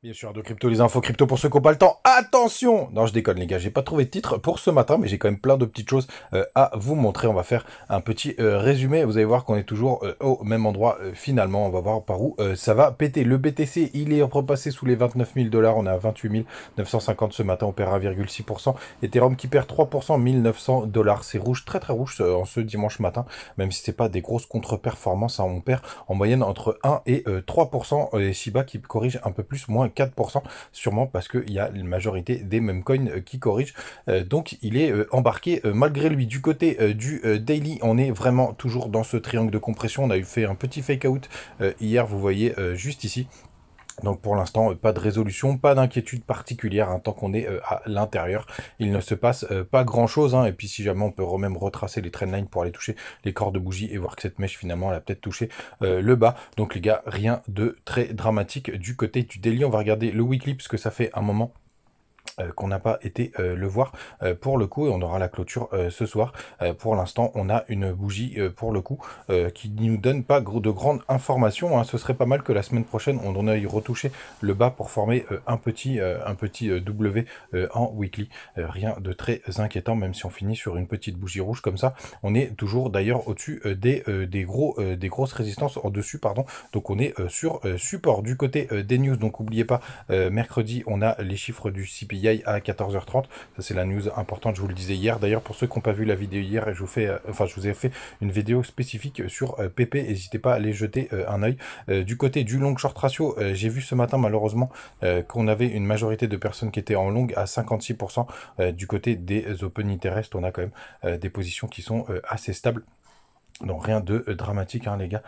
Bien sûr, de crypto, les infos crypto pour ceux qui n'ont pas le temps. Attention! Non, je déconne, les gars. J'ai pas trouvé de titre pour ce matin, mais j'ai quand même plein de petites choses à vous montrer. On va faire un petit résumé. Vous allez voir qu'on est toujours au même endroit. Finalement, on va voir par où ça va péter. Le BTC, il est repassé sous les 29 000 dollars. On est à 28 950 ce matin. On perd 1,6%. Ethereum qui perd 3%, 1900 dollars. C'est rouge, très très rouge en ce dimanche matin. Même si c'est pas des grosses contre-performances, hein, on perd en moyenne entre 1 et 3%. Et Shiba qui corrige un peu plus, moins 4%, sûrement parce qu'il y a une majorité des mêmes coins qui corrigent. Donc il est embarqué malgré lui. Du côté du daily, on est vraiment toujours dans ce triangle de compression. On a eu fait un petit fake out hier, vous voyez juste ici. Donc pour l'instant, pas de résolution, pas d'inquiétude particulière, hein, tant qu'on est à l'intérieur. Il ne se passe pas grand-chose, hein, et puis si jamais on peut même retracer les trendlines pour aller toucher les corps de bougie et voir que cette mèche finalement elle a peut-être touché le bas. Donc les gars, rien de très dramatique du côté du daily. On va regarder le weekly parce que ça fait un moment qu'on n'a pas été le voir pour le coup, et on aura la clôture ce soir. Pour l'instant, on a une bougie pour le coup qui ne nous donne pas de grandes informations, hein. Ce serait pas mal que la semaine prochaine, on en aille retoucher le bas pour former un petit W en weekly. Rien de très inquiétant, même si on finit sur une petite bougie rouge comme ça. On est toujours d'ailleurs au-dessus des grosses résistances en dessus, pardon. Donc on est sur support du côté des news. Donc n'oubliez pas, mercredi, on a les chiffres du CPI à 14h30. Ça, c'est la news importante, je vous le disais hier. D'ailleurs, pour ceux qui n'ont pas vu la vidéo hier, je vous ai fait une vidéo spécifique sur PP. N'hésitez pas à aller jeter un œil. Du côté du long short ratio, j'ai vu ce matin, malheureusement, qu'on avait une majorité de personnes qui étaient en long à 56%. Du côté des open interest, on a quand même des positions qui sont assez stables. Donc rien de dramatique, hein, les gars,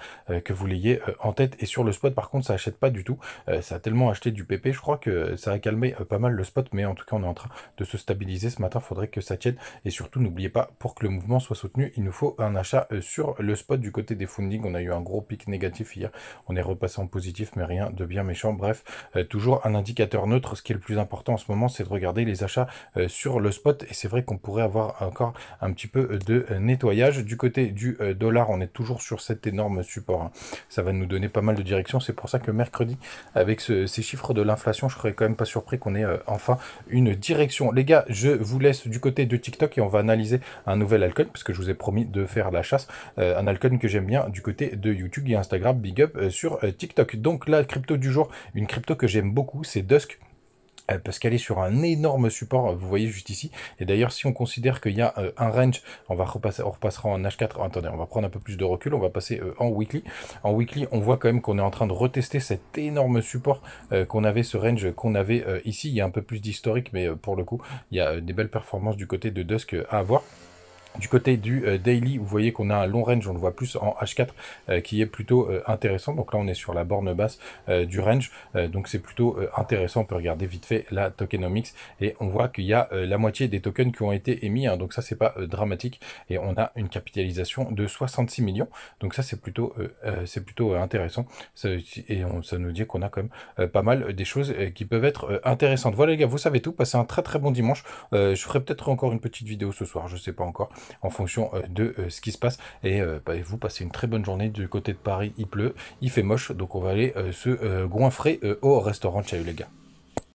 que vous l'ayez en tête. Et sur le spot, par contre, ça achète pas du tout. Ça a tellement acheté du PP, je crois que ça a calmé pas mal le spot. Mais en tout cas, on est en train de se stabiliser ce matin. Faudrait que ça tienne. Et surtout, n'oubliez pas, pour que le mouvement soit soutenu, il nous faut un achat sur le spot du côté des funding. On a eu un gros pic négatif hier. On est repassé en positif, mais rien de bien méchant. Bref, toujours un indicateur neutre. Ce qui est le plus important en ce moment, c'est de regarder les achats sur le spot. Et c'est vrai qu'on pourrait avoir encore un petit peu de nettoyage. Du côté du dollar, on est toujours sur cet énorme support, hein. Ça va nous donner pas mal de directions. C'est pour ça que mercredi, avec ces chiffres de l'inflation, je serais quand même pas surpris qu'on ait enfin une direction. Les gars, je vous laisse du côté de TikTok et on va analyser un nouvel altcoin, parce que je vous ai promis de faire la chasse. Un altcoin que j'aime bien du côté de YouTube et Instagram, big up sur TikTok. Donc la crypto du jour, une crypto que j'aime beaucoup, c'est Dusk. Parce qu'elle est sur un énorme support, vous voyez juste ici. Et d'ailleurs, si on considère qu'il y a un range, on repassera en H4. Attendez, on va prendre un peu plus de recul, on va passer en weekly. En weekly, on voit quand même qu'on est en train de retester cet énorme support qu'on avait, ce range qu'on avait ici. Il y a un peu plus d'historique, mais pour le coup, il y a des belles performances du côté de Dusk à avoir. Du côté du daily, vous voyez qu'on a un long range, on le voit plus en H4, qui est plutôt intéressant. Donc là, on est sur la borne basse du range, donc c'est plutôt intéressant. On peut regarder vite fait la tokenomics et on voit qu'il y a la moitié des tokens qui ont été émis, hein, donc ça, c'est pas dramatique. Et on a une capitalisation de 66 millions, donc ça, c'est plutôt intéressant. Ça nous dit qu'on a quand même pas mal des choses qui peuvent être intéressantes. Voilà les gars, vous savez tout, passez un très très bon dimanche. Je ferai peut-être encore une petite vidéo ce soir, je sais pas encore, en fonction de ce qui se passe. Et vous passez une très bonne journée. Du côté de Paris, il pleut, il fait moche, donc on va aller se goinfrer au restaurant. Ciao les gars.